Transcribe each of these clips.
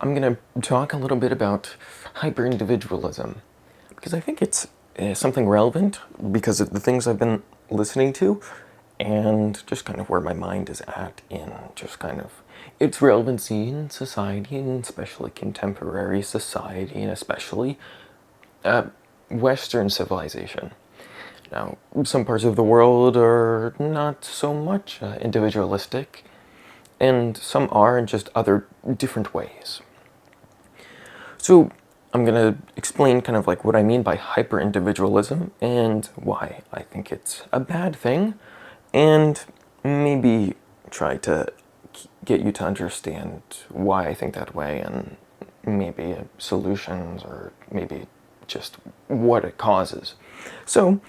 I'm going to talk a little bit about hyper-individualism because I think it's something relevant because of the things I've been listening to and just kind of where my mind is at in just kind of its relevancy in society, and especially contemporary society, and especially Western civilization. Now, some parts of the world are not so much individualistic, and some are in just other different ways. So I'm going to explain kind of like what I mean by hyper-individualism and why I think it's a bad thing, and maybe try to get you to understand why I think that way, and maybe solutions, or maybe just what it causes. So,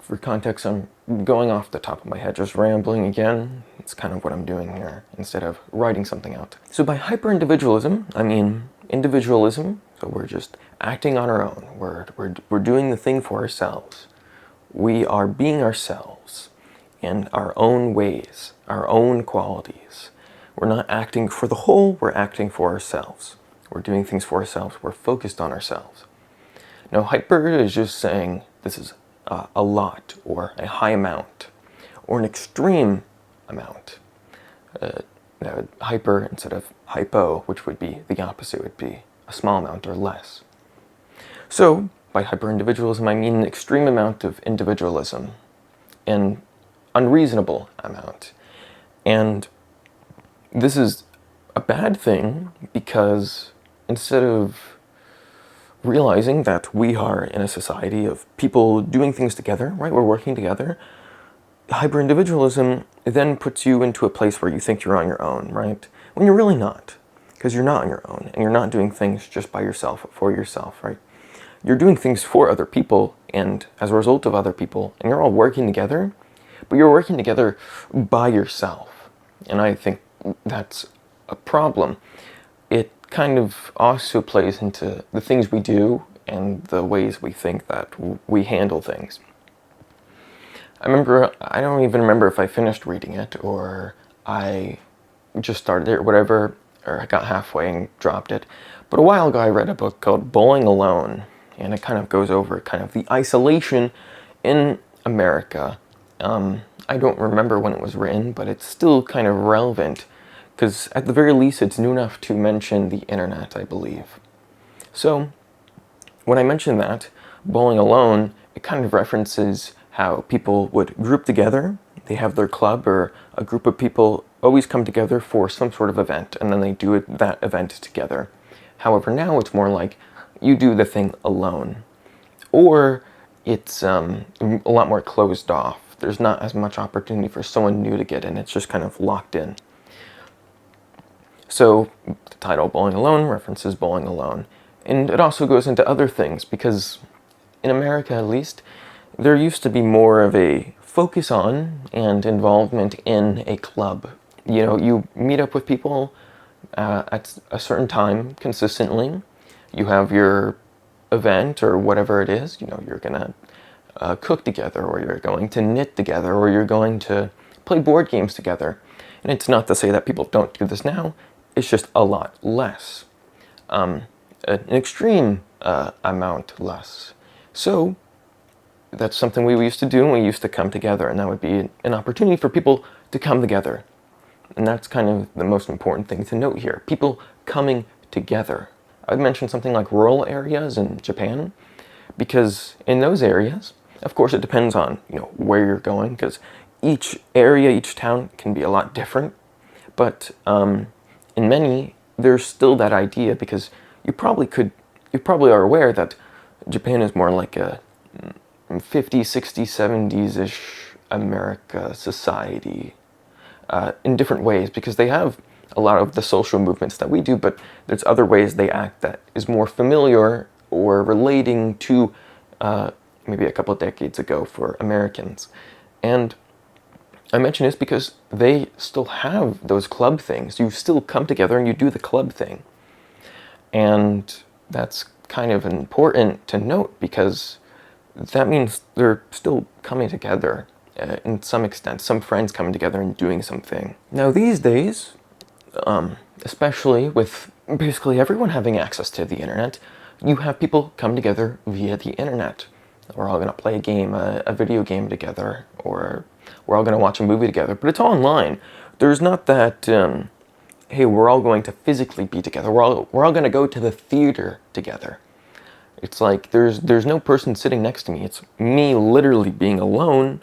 for context, I'm going off the top of my head, just rambling again. It's kind of what I'm doing here, instead of writing something out. So by hyper-individualism, I mean individualism, so we're just acting on our own. We're doing the thing for ourselves. We are being ourselves in our own ways, our own qualities. We're not acting for the whole, we're acting for ourselves. We're doing things for ourselves, we're focused on ourselves. Now, hyper is just saying this is a lot, or a high amount, or an extreme amount. Hyper instead of hypo, which would be the opposite, would be a small amount or less. So, by hyper-individualism, I mean an extreme amount of individualism, an unreasonable amount. And this is a bad thing because instead of realizing that we are in a society of people doing things together, right? We're working together. Hyper-individualism then puts you into a place where you think you're on your own, right? When you're really not, because you're not on your own, and you're not doing things just by yourself, for yourself, right? You're doing things for other people, and as a result of other people, and you're all working together, but you're working together by yourself. And I think that's a problem. It kind of also plays into the things we do and the ways we think that we handle things. I don't even remember if I finished reading it, or I just started it, or whatever, or I got halfway and dropped it. But a while ago I read a book called Bowling Alone, and it kind of goes over kind of the isolation in America. I don't remember when it was written, but it's still kind of relevant, because at the very least it's new enough to mention the internet, I believe. So, when I mention that, Bowling Alone, it kind of references how people would group together. They have their club, or a group of people always come together for some sort of event, and then they do that event together. However, now it's more like you do the thing alone. Or it's a lot more closed off. There's not as much opportunity for someone new to get in. It's just kind of locked in. So the title Bowling Alone references bowling alone. And it also goes into other things, because in America at least, there used to be more of a focus on and involvement in a club. You know, you meet up with people at a certain time consistently. You have your event or whatever it is. You know, you're gonna cook together, or you're going to knit together, or you're going to play board games together. And it's not to say that people don't do this now, it's just a lot less. An extreme amount less. So that's something we used to do, and we used to come together, and that would be an opportunity for people to come together. And that's kind of the most important thing to note here. People coming together. I would mention something like rural areas in Japan, because in those areas, of course it depends on, you know, where you're going, because each area, each town can be a lot different. But in many, there's still that idea, because you probably are aware that Japan is more like a 50s, 60s, 70s-ish America society in different ways, because they have a lot of the social movements that we do, but there's other ways they act that is more familiar or relating to maybe a couple of decades ago for Americans. And I mention this because they still have those club things. You still come together and you do the club thing. And that's kind of important to note, because that means they're still coming together in some extent, some friends coming together and doing something. Now these days, especially with basically everyone having access to the internet. You have people come together via the internet. We're all going to play a game, a video game together, or we're all going to watch a movie together, but it's online. There's not that, hey, we're all going to physically be together. We're all going to go to the theater together. It's like there's no person sitting next to me. It's me literally being alone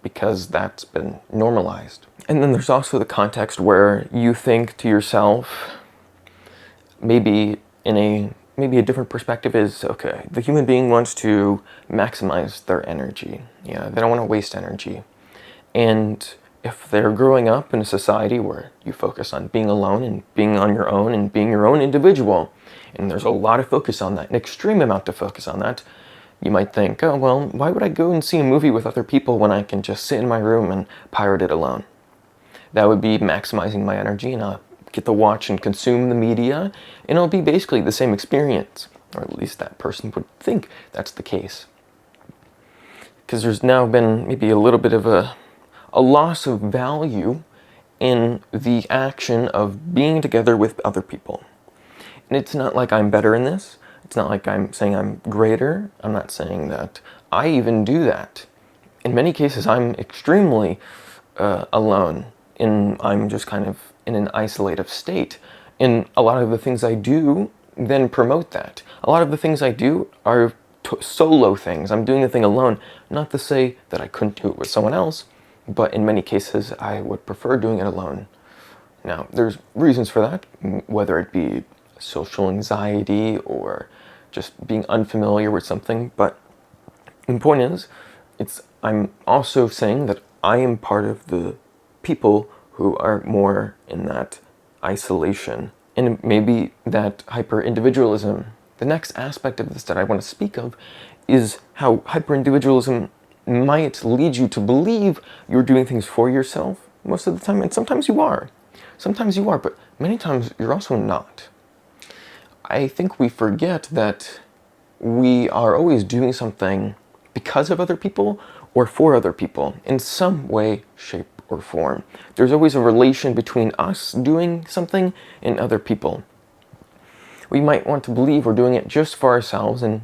because that's been normalized. And then there's also the context where you think to yourself, maybe a different perspective is, okay, the human being wants to maximize their energy. Yeah, they don't want to waste energy. And if they're growing up in a society where you focus on being alone and being on your own and being your own individual, and there's a lot of focus on that, an extreme amount of focus on that, you might think, oh, well, why would I go and see a movie with other people when I can just sit in my room and pirate it alone? That would be maximizing my energy, and I'll get to watch and consume the media, and it'll be basically the same experience, or at least that person would think that's the case. Because there's now been maybe a little bit of a loss of value in the action of being together with other people. And it's not like I'm better in this. It's not like I'm saying I'm greater. I'm not saying that I even do that. In many cases, I'm extremely alone. I'm just kind of in an isolative state. And a lot of the things I do then promote that. A lot of the things I do are solo things. I'm doing the thing alone. Not to say that I couldn't do it with someone else, but in many cases, I would prefer doing it alone. Now, there's reasons for that, whether it be social anxiety or just being unfamiliar with something, but the point is, I'm also saying that I am part of the people who are more in that isolation, and maybe that hyper-individualism. The next aspect of this that I want to speak of is how hyper-individualism might lead you to believe you're doing things for yourself most of the time, and sometimes you are. Sometimes you are, but many times you're also not. I think we forget that we are always doing something because of other people or for other people in some way, shape, or form. There's always a relation between us doing something and other people. We might want to believe we're doing it just for ourselves, and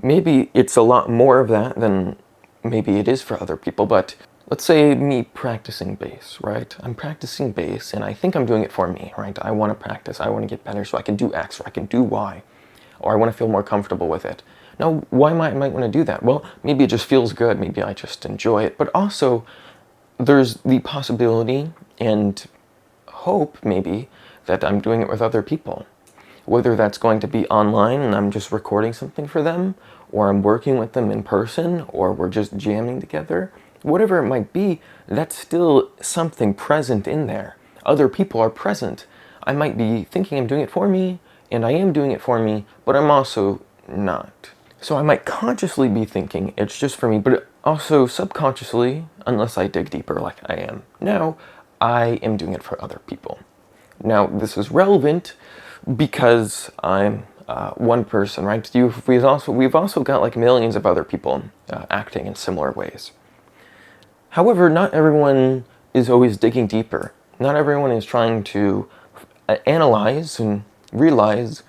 maybe it's a lot more of that than maybe it is for other people, but let's say me practicing bass, right? I'm practicing bass and I think I'm doing it for me, right? I want to practice, I want to get better so I can do X or I can do Y, or I want to feel more comfortable with it. Now, why might I want to do that? Well, maybe it just feels good, maybe I just enjoy it, but also there's the possibility and hope maybe that I'm doing it with other people. Whether that's going to be online and I'm just recording something for them, or I'm working with them in person, or we're just jamming together, whatever it might be, that's still something present in there. Other people are present. I might be thinking I'm doing it for me, and I am doing it for me, but I'm also not. So I might consciously be thinking it's just for me, but also subconsciously, unless I dig deeper like I am now, I am doing it for other people. Now, this is relevant because I'm one person, right? We've also got like millions of other people acting in similar ways. However, not everyone is always digging deeper. Not everyone is trying to analyze and realize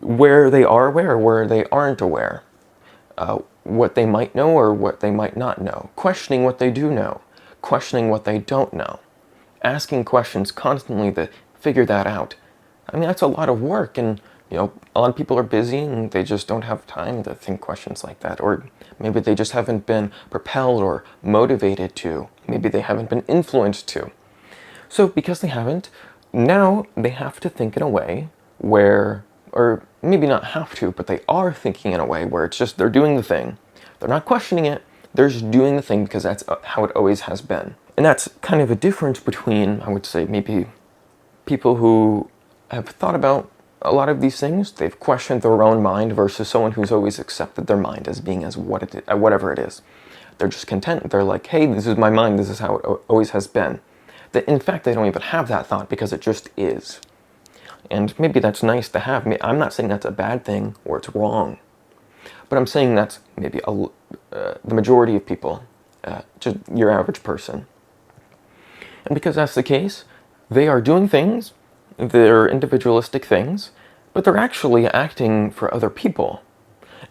where they are aware, where they aren't aware, what they might know or what they might not know, questioning what they do know, questioning what they don't know, asking questions constantly to figure that out. I mean, that's a lot of work, and a lot of people are busy and they just don't have time to think questions like that, or maybe they just haven't been propelled or motivated to. Maybe they haven't been influenced to. So because they haven't, now they have to think in a way where, or maybe not have to, but they are thinking in a way where it's just they're doing the thing. They're not questioning it, they're just doing the thing because that's how it always has been. And that's kind of a difference between, I would say, maybe people who have thought about a lot of these things, they've questioned their own mind, versus someone who's always accepted their mind as being as whatever it is. They're just content. They're like, hey, this is my mind, this is how it always has been. That in fact, they don't even have that thought because it just is. And maybe that's nice to have. I'm not saying that's a bad thing or it's wrong, but I'm saying that's maybe the majority of people, just your average person. And because that's the case, they are doing things, they're individualistic things, but they're actually acting for other people.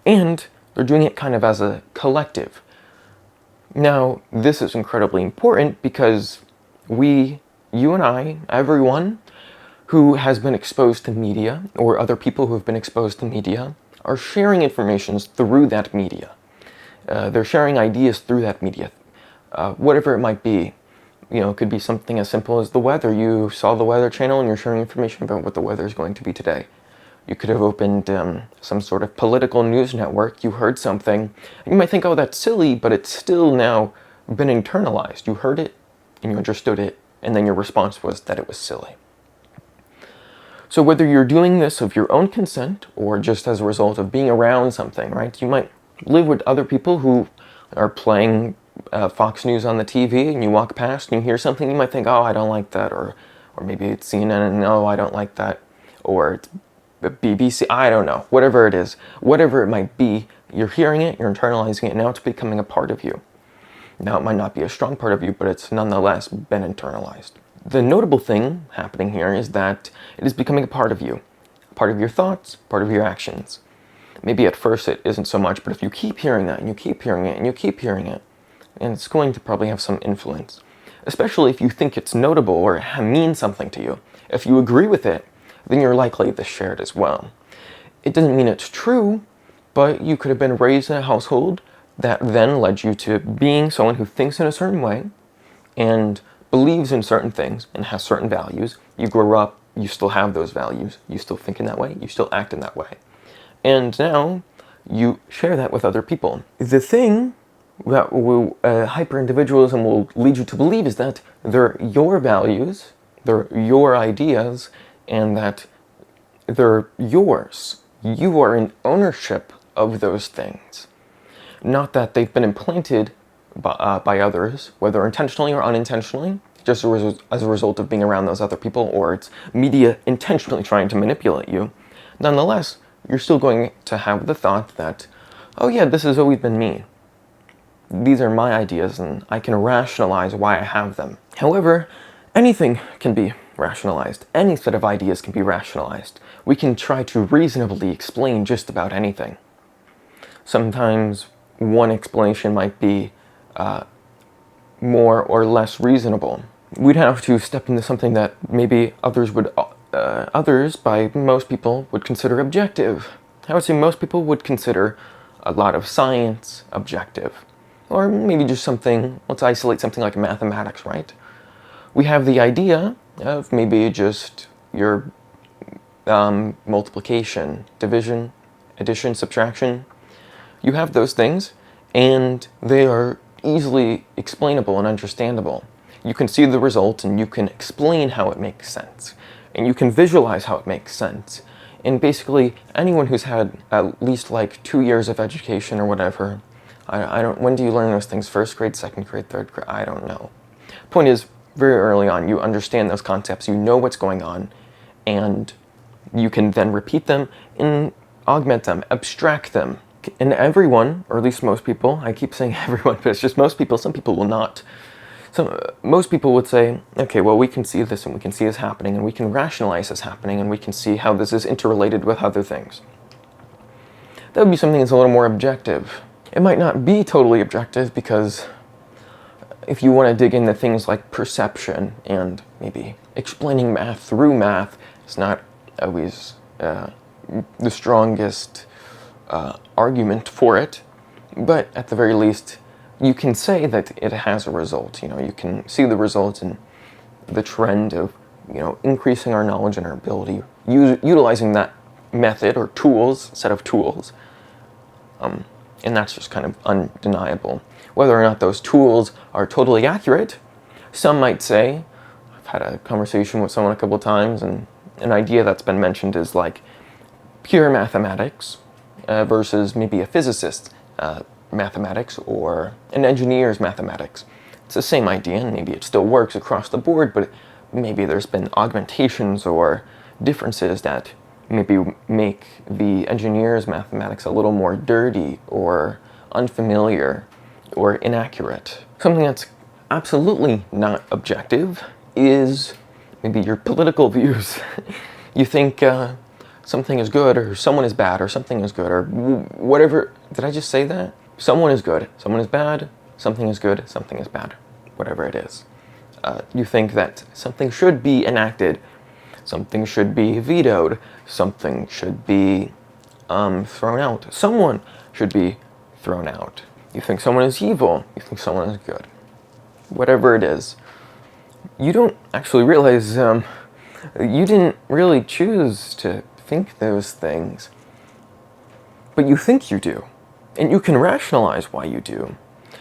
And they're doing it kind of as a collective. Now, this is incredibly important because you and I, everyone who has been exposed to media, or other people who have been exposed to media, are sharing information through that media. They're sharing ideas through that media, whatever it might be. It could be something as simple as the weather. You saw the Weather Channel and you're sharing information about what the weather is going to be today. You could have opened some sort of political news network. You heard something, and you might think, oh, that's silly, but it's still now been internalized. You heard it, and you understood it, and then your response was that it was silly. So whether you're doing this of your own consent or just as a result of being around something, right? You might live with other people who are playing Fox News on the TV, and you walk past and you hear something, you might think, oh, I don't like that, or maybe it's CNN, and no, I don't like that, or it's the BBC, I don't know, whatever it is, whatever it might be, you're hearing it, you're internalizing it, and now it's becoming a part of you. Now, it might not be a strong part of you, but it's nonetheless been internalized. The notable thing happening here is that it is becoming a part of you, part of your thoughts, part of your actions. Maybe at first it isn't so much, but if you keep hearing that, and you keep hearing it, and you keep hearing it, and it's going to probably have some influence, especially if you think it's notable or it means something to you. If you agree with it, then you're likely to share it as well. It doesn't mean it's true, but you could have been raised in a household that then led you to being someone who thinks in a certain way and believes in certain things and has certain values. You grow up, you still have those values, you still think in that way, you still act in that way. And now you share that with other people. The thing that hyper-individualism will lead you to believe is that they're your values, they're your ideas, and that they're yours. You are in ownership of those things. Not that they've been implanted by others, whether intentionally or unintentionally, just as a result of being around those other people, or it's media intentionally trying to manipulate you. Nonetheless, you're still going to have the thought that, oh yeah, this has always been me. These are my ideas, and I can rationalize why I have them. However, anything can be rationalized. Any set of ideas can be rationalized. We can try to reasonably explain just about anything. Sometimes one explanation might be more or less reasonable. We'd have to step into something that maybe others, by most people, would consider objective. I would say most people would consider a lot of science objective. Or maybe just something, let's isolate something like mathematics, right? We have the idea of maybe just your multiplication, division, addition, subtraction. You have those things, and they are easily explainable and understandable. You can see the result, and you can explain how it makes sense, and you can visualize how it makes sense. And basically, anyone who's had at least like 2 years of education or whatever, I don't, when do you learn those things? First grade, second grade, third grade? I don't know. Point is, very early on, you understand those concepts, you know what's going on, and you can then repeat them and augment them, abstract them. And everyone, or at least most people, I keep saying everyone, but it's just most people, some people will not. Most people would say, okay, well, we can see this and we can see this happening and we can rationalize this happening and we can see how this is interrelated with other things. That would be something that's a little more objective. It might not be totally objective because if you want to dig into things like perception and maybe explaining math through math, it's not always the strongest argument for it, but at the very least, you can say that it has a result. You can see the result in the trend of, increasing our knowledge and our ability, utilizing that method or set of tools, and that's just kind of undeniable. Whether or not those tools are totally accurate, some might say, I've had a conversation with someone a couple times, and an idea that's been mentioned is like pure mathematics versus maybe a physicist's mathematics or an engineer's mathematics. It's the same idea, and maybe it still works across the board, but maybe there's been augmentations or differences that maybe make the engineer's mathematics a little more dirty or unfamiliar or inaccurate. Something that's absolutely not objective is maybe your political views. You think something is good, or someone is bad, or something is good, or whatever. Did I just say that? Someone is good, someone is bad, something is good, something is bad, whatever it is. You think that something should be enacted, something should be vetoed, something should be thrown out, someone should be thrown out. You think someone is evil, you think someone is good. Whatever it is. You don't actually realize you didn't really choose to think those things, but you think you do. And you can rationalize why you do.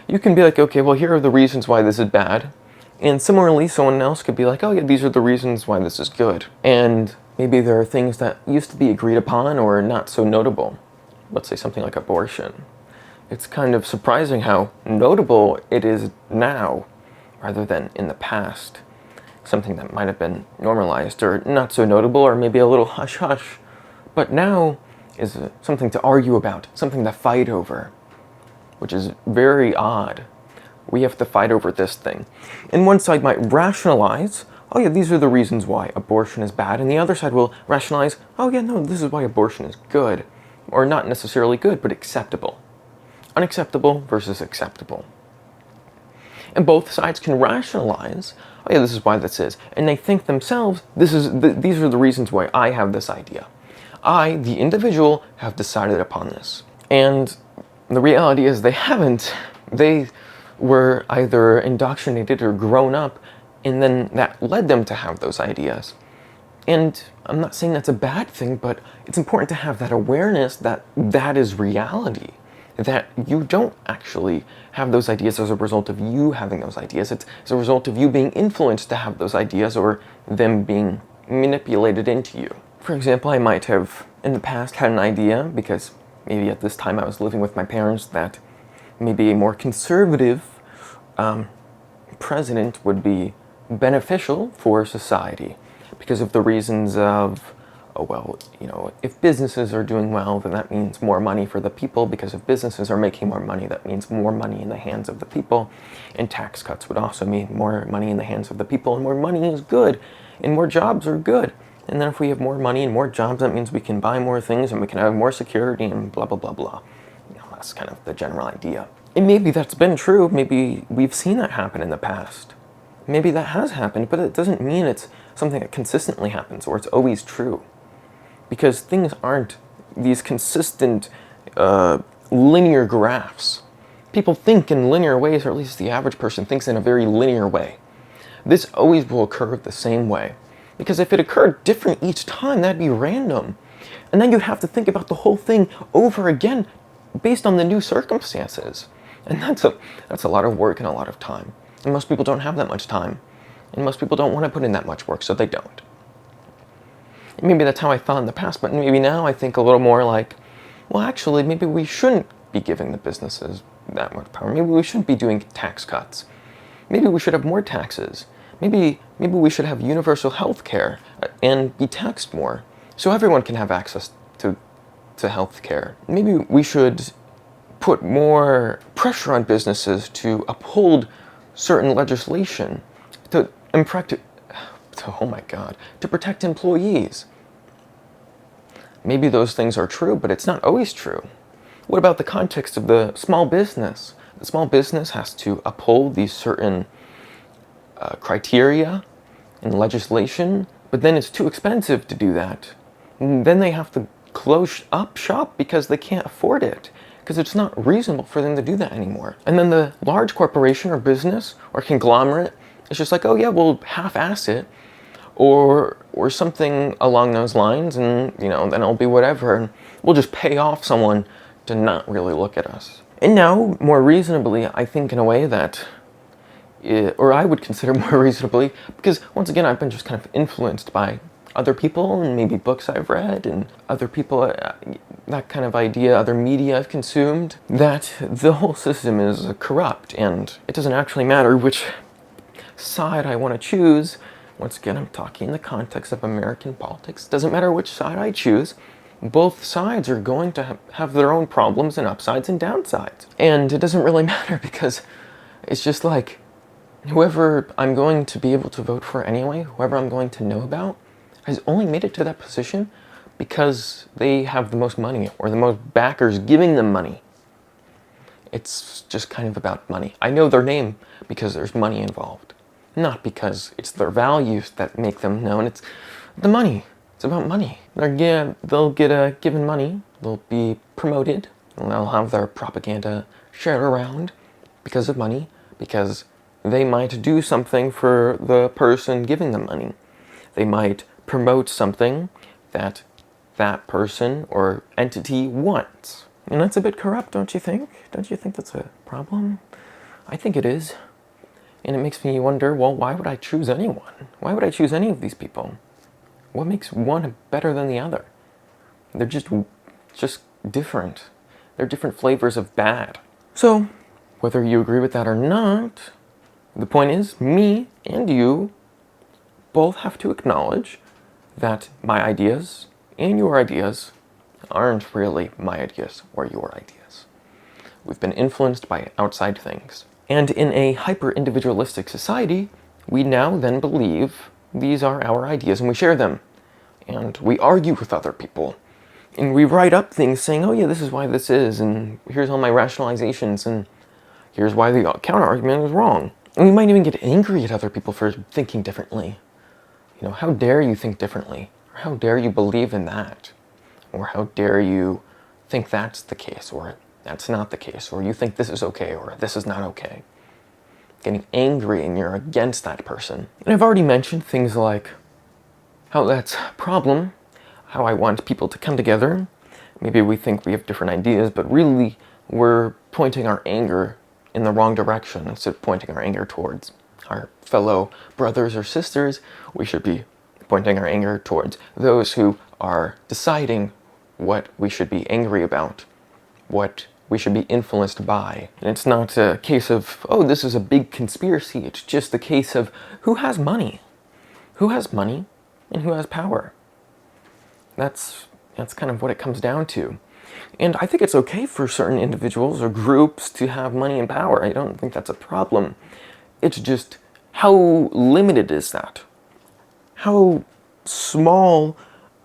You can be like, okay, well, here are the reasons why this is bad. And similarly, someone else could be like, oh yeah, these are the reasons why this is good. And maybe there are things that used to be agreed upon or not so notable. Let's say something like abortion. It's kind of surprising how notable it is now, rather than in the past. Something that might have been normalized or not so notable, or maybe a little hush-hush. But now is something to argue about, something to fight over, which is very odd. We have to fight over this thing. And one side might rationalize, oh yeah, these are the reasons why abortion is bad, and the other side will rationalize, oh yeah, no, this is why abortion is good. Or not necessarily good, but acceptable. Unacceptable versus acceptable. And both sides can rationalize, oh yeah, this is why this is. And they think themselves, these are the reasons why I have this idea. I, the individual, have decided upon this. And the reality is they haven't. They were either indoctrinated or grown up, and then that led them to have those ideas. And I'm not saying that's a bad thing, but it's important to have that awareness that that is reality. That you don't actually have those ideas as a result of you having those ideas. It's as a result of you being influenced to have those ideas, or them being manipulated into you. For example, I might have in the past had an idea, because maybe at this time I was living with my parents, that maybe a more conservative president would be beneficial for society because of the reasons of, oh well, you know, if businesses are doing well, then that means more money for the people, because if businesses are making more money, that means more money in the hands of the people, and tax cuts would also mean more money in the hands of the people, and more money is good, and more jobs are good. And then if we have more money and more jobs, that means we can buy more things and we can have more security and blah, blah, blah, blah. You know, that's kind of the general idea. And maybe that's been true. Maybe we've seen that happen in the past. Maybe that has happened, but it doesn't mean it's something that consistently happens or it's always true. Because things aren't these consistent linear graphs. People think in linear ways, or at least the average person thinks in a very linear way. This always will occur the same way. Because if it occurred different each time, that'd be random. And then you'd have to think about the whole thing over again based on the new circumstances. And that's a lot of work and a lot of time. And most people don't have that much time. And most people don't want to put in that much work, so they don't. And maybe that's how I thought in the past, but maybe now I think a little more like, well, actually, maybe we shouldn't be giving the businesses that much power. Maybe we shouldn't be doing tax cuts. Maybe we should have more taxes. Maybe we should have universal health care and be taxed more so everyone can have access to health care. Maybe we should put more pressure on businesses to uphold certain legislation to protect employees. Maybe those things are true, but it's not always true. What about the context of the small business? The small business has to uphold these certain criteria and legislation, but then it's too expensive to do that. And then they have to close up shop because they can't afford it, because it's not reasonable for them to do that anymore. And then the large corporation or business or conglomerate is just like, oh yeah, we'll half-ass it, or something along those lines, and you know, then it'll be whatever, and we'll just pay off someone to not really look at us. And now, more reasonably, I think in a way that or I would consider more reasonably, because once again, I've been just kind of influenced by other people and maybe books I've read and other people, that kind of idea, other media I've consumed, that the whole system is corrupt and it doesn't actually matter which side I want to choose. Once again, I'm talking in the context of American politics. It doesn't matter which side I choose. Both sides are going to have their own problems and upsides and downsides. And it doesn't really matter because it's just like, whoever I'm going to be able to vote for anyway, whoever I'm going to know about, has only made it to that position because they have the most money or the most backers giving them money. It's just kind of about money. I know their name because there's money involved, not because it's their values that make them known. It's the money. It's about money. They'll get given money. They'll be promoted. And they'll have their propaganda shared around because of money, because they might do something for the person giving them money. They might promote something that that person or entity wants. And that's a bit corrupt, don't you think? Don't you think that's a problem? I think it is. And it makes me wonder, well, why would I choose anyone? Why would I choose any of these people? What makes one better than the other? They're just different. They're different flavors of bad. So, whether you agree with that or not, the point is, me and you both have to acknowledge that my ideas and your ideas aren't really my ideas or your ideas. We've been influenced by outside things. And in a hyper-individualistic society, we now then believe these are our ideas and we share them. And we argue with other people. And we write up things saying, oh yeah, this is why this is, and here's all my rationalizations, and here's why the counter-argument is wrong. And we might even get angry at other people for thinking differently. You know, how dare you think differently? Or how dare you believe in that? Or how dare you think that's the case, or that's not the case, or you think this is okay, or this is not okay. Getting angry and you're against that person. And I've already mentioned things like how that's a problem, how I want people to come together. Maybe we think we have different ideas, but really we're pointing our anger in the wrong direction. Instead of pointing our anger towards our fellow brothers or sisters, we should be pointing our anger towards those who are deciding what we should be angry about, what we should be influenced by. And it's not a case of, oh, this is a big conspiracy. It's just a case of who has money? Who has money and who has power? That's kind of what it comes down to. And I think it's okay for certain individuals or groups to have money and power. I don't think that's a problem. It's just, how limited is that? How small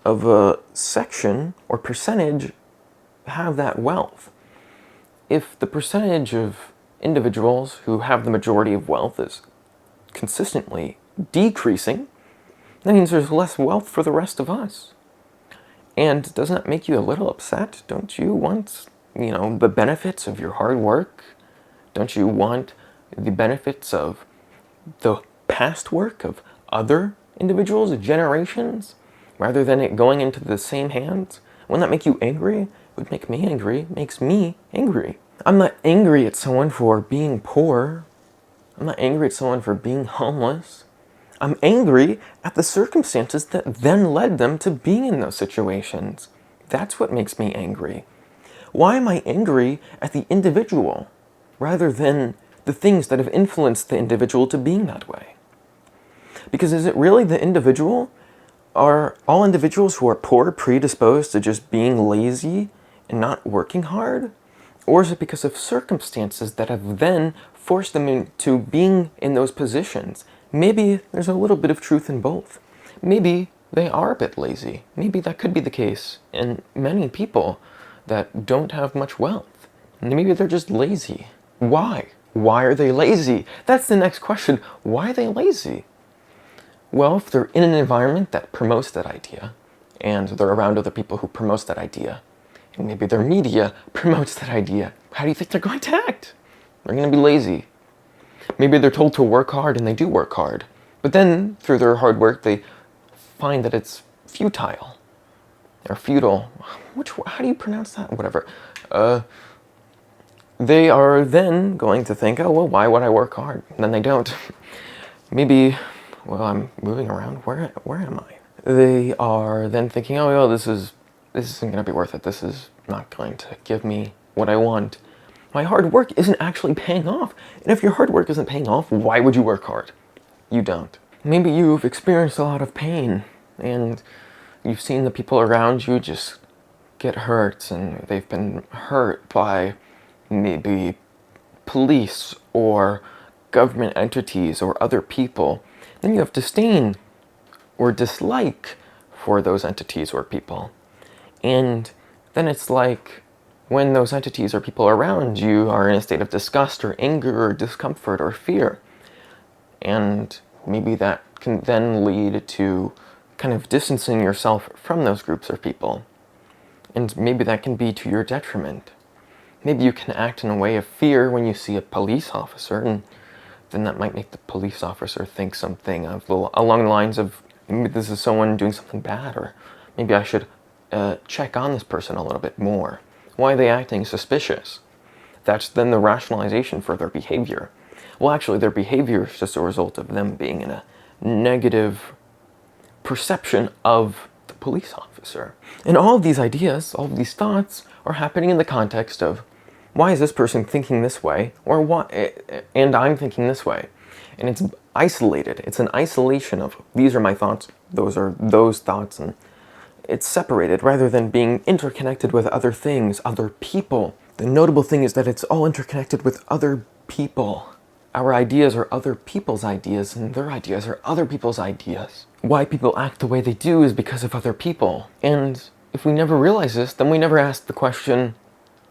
of a section or percentage have that wealth? If the percentage of individuals who have the majority of wealth is consistently decreasing, that means there's less wealth for the rest of us. And doesn't that make you a little upset? Don't you want, the benefits of your hard work? Don't you want the benefits of the past work of other individuals, generations, rather than it going into the same hands? Wouldn't that make you angry? It would make me angry. It makes me angry. I'm not angry at someone for being poor. I'm not angry at someone for being homeless. I'm angry at the circumstances that then led them to being in those situations. That's what makes me angry. Why am I angry at the individual rather than the things that have influenced the individual to being that way? Because is it really the individual? Are all individuals who are poor predisposed to just being lazy and not working hard? Or is it because of circumstances that have then forced them into being in those positions? Maybe there's a little bit of truth in both. Maybe they are a bit lazy. Maybe that could be the case in many people that don't have much wealth. Maybe they're just lazy. Why? Why are they lazy? That's the next question. Why are they lazy? Well, if they're in an environment that promotes that idea, and they're around other people who promotes that idea, and maybe their media promotes that idea, how do you think they're going to act? They're going to be lazy. Maybe they're told to work hard, and they do work hard. But then, through their hard work, they find that it's futile. Or futile. How do you pronounce that? Whatever. They are then going to think, oh, well, why would I work hard? And then they don't. Maybe, well, I'm moving around. Where am I? They are then thinking, oh, well, this isn't going to be worth it. This is not going to give me what I want. My hard work isn't actually paying off. And if your hard work isn't paying off, why would you work hard? You don't. Maybe you've experienced a lot of pain, and you've seen the people around you just get hurt, and they've been hurt by maybe police or government entities or other people. Then you have disdain or dislike for those entities or people. And then it's like when those entities or people around you are in a state of disgust or anger or discomfort or fear. And maybe that can then lead to kind of distancing yourself from those groups or people. And maybe that can be to your detriment. Maybe you can act in a way of fear when you see a police officer, and then that might make the police officer think something along the lines of, maybe this is someone doing something bad, or maybe I should check on this person a little bit more. Why are they acting suspicious? That's then the rationalization for their behavior. Well, actually, their behavior is just a result of them being in a negative perception of the police officer. And all of these ideas, all of these thoughts are happening in the context of, why is this person thinking this way, or why, and I'm thinking this way? And it's isolated. It's an isolation of, these are my thoughts, those are those thoughts, and it's separated rather than being interconnected with other things, other people. The notable thing is that it's all interconnected with other people. Our ideas are other people's ideas, and their ideas are other people's ideas. Why people act the way they do is because of other people. And if we never realize this, then we never ask the question,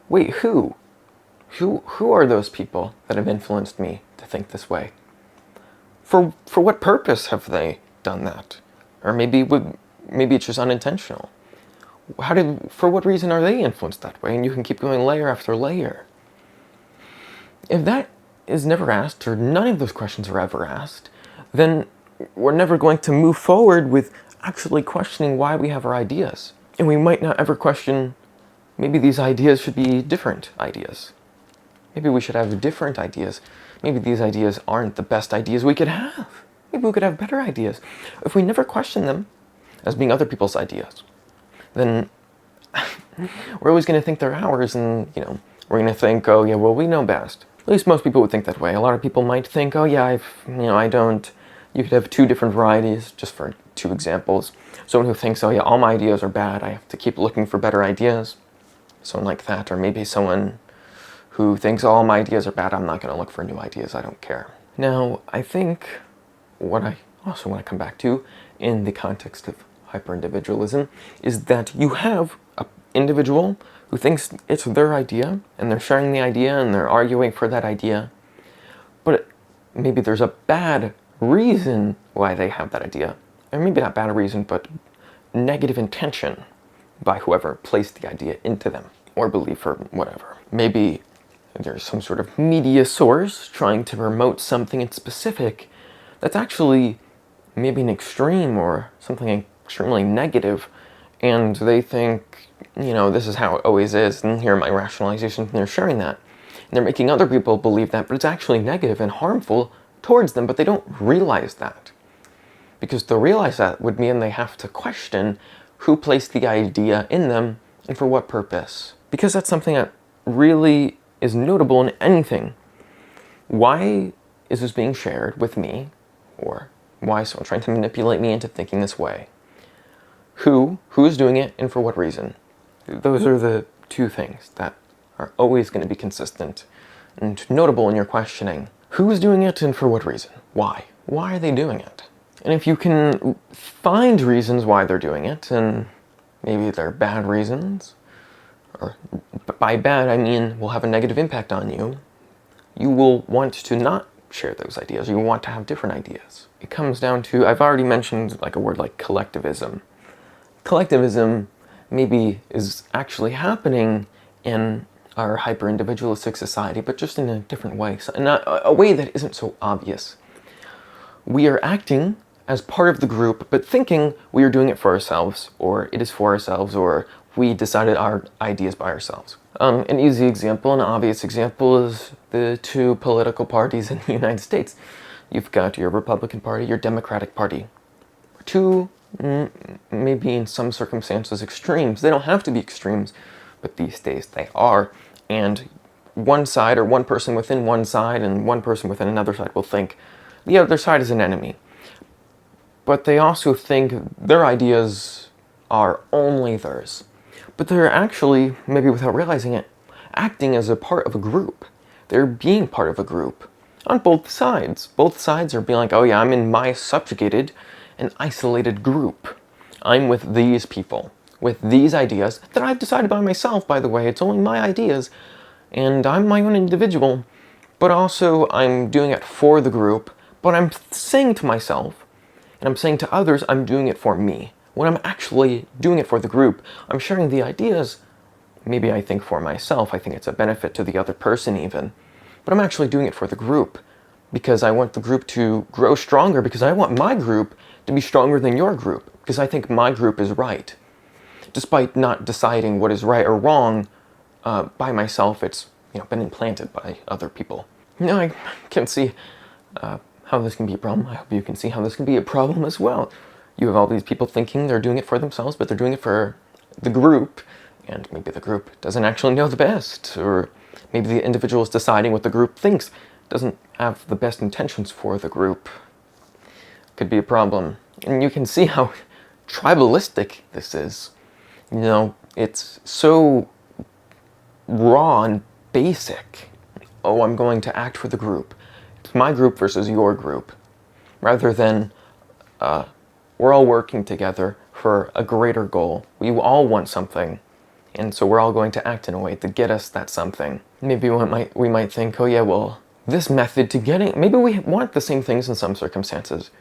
wait, who? Who are those people that have influenced me to think this way? For what purpose have they done that? Or maybe it's just unintentional. For what reason are they influenced that way? And you can keep going layer after layer. If that is never asked, or none of those questions are ever asked, then we're never going to move forward with actually questioning why we have our ideas. And we might not ever question, maybe these ideas should be different ideas. Maybe we should have different ideas. Maybe these ideas aren't the best ideas we could have. Maybe we could have better ideas. If we never question them as being other people's ideas, then we're always going to think they're ours, and we're going to think, oh yeah, well, we know best. At least most people would think that way. A lot of people might think, oh yeah, I don't. You could have two different varieties, just for two examples. Someone who thinks, oh yeah, all my ideas are bad, I have to keep looking for better ideas. Someone like that. Or maybe someone who thinks, oh, all my ideas are bad, I'm not going to look for new ideas, I don't care. Now, I think what I also want to come back to in the context of hyper-individualism is that you have an individual who thinks it's their idea, and they're sharing the idea, and they're arguing for that idea, but maybe there's a bad reason why they have that idea. Or maybe not bad reason, but negative intention by whoever placed the idea into them, or belief, or whatever. Maybe there's some sort of media source trying to promote something in specific that's actually maybe an extreme or something extremely negative, and they think, this is how it always is, and here are my rationalizations, and they're sharing that. And they're making other people believe that, but it's actually negative and harmful towards them, but they don't realize that. Because to realize that would mean they have to question who placed the idea in them and for what purpose. Because that's something that really is notable in anything. Why is this being shared with me? Or why is someone trying to manipulate me into thinking this way? Who is doing it, and for what reason? Those are the two things that are always going to be consistent and notable in your questioning. Who is doing it, and for what reason? Why? Why are they doing it? And if you can find reasons why they're doing it, and maybe they're bad reasons, or by bad I mean will have a negative impact on you, you will want to not share those ideas. You want to have different ideas. It comes down to, I've already mentioned like a word like collectivism. Collectivism maybe is actually happening in our hyper-individualistic society, but just in a different way, in a way that isn't so obvious. We are acting as part of the group, but thinking we are doing it for ourselves, or it is for ourselves, or we decided our ideas by ourselves. An easy example, an obvious example is the two political parties in the United States. You've got your Republican Party, your Democratic Party. Two, maybe in some circumstances, extremes. They don't have to be extremes, but these days they are. And one side, or one person within one side and one person within another side will think the other side is an enemy. But they also think their ideas are only theirs. But they're actually, maybe without realizing it, acting as a part of a group. They're being part of a group on both sides. Both sides are being like, oh yeah, I'm in my subjugated and isolated group. I'm with these people with these ideas that I've decided by myself, by the way. It's only my ideas, and I'm my own individual, but also I'm doing it for the group, but I'm saying to myself, and I'm saying to others, I'm doing it for me. When I'm actually doing it for the group, I'm sharing the ideas. Maybe I think for myself, I think it's a benefit to the other person even, but I'm actually doing it for the group because I want the group to grow stronger, because I want my group to be stronger than your group, because I think my group is right. Despite not deciding what is right or wrong by myself, it's been implanted by other people. I can see how this can be a problem. I hope you can see how this can be a problem as well. You have all these people thinking they're doing it for themselves, but they're doing it for the group, and maybe the group doesn't actually know the best, or maybe the individual is deciding what the group thinks, doesn't have the best intentions for the group. Could be a problem. And you can see how tribalistic this is. It's so raw and basic. Oh, I'm going to act for the group. It's my group versus your group. Rather than we're all working together for a greater goal. We all want something. And so we're all going to act in a way to get us that something. Maybe we might think, oh yeah, well, this method to getting, maybe we want the same things in some circumstances.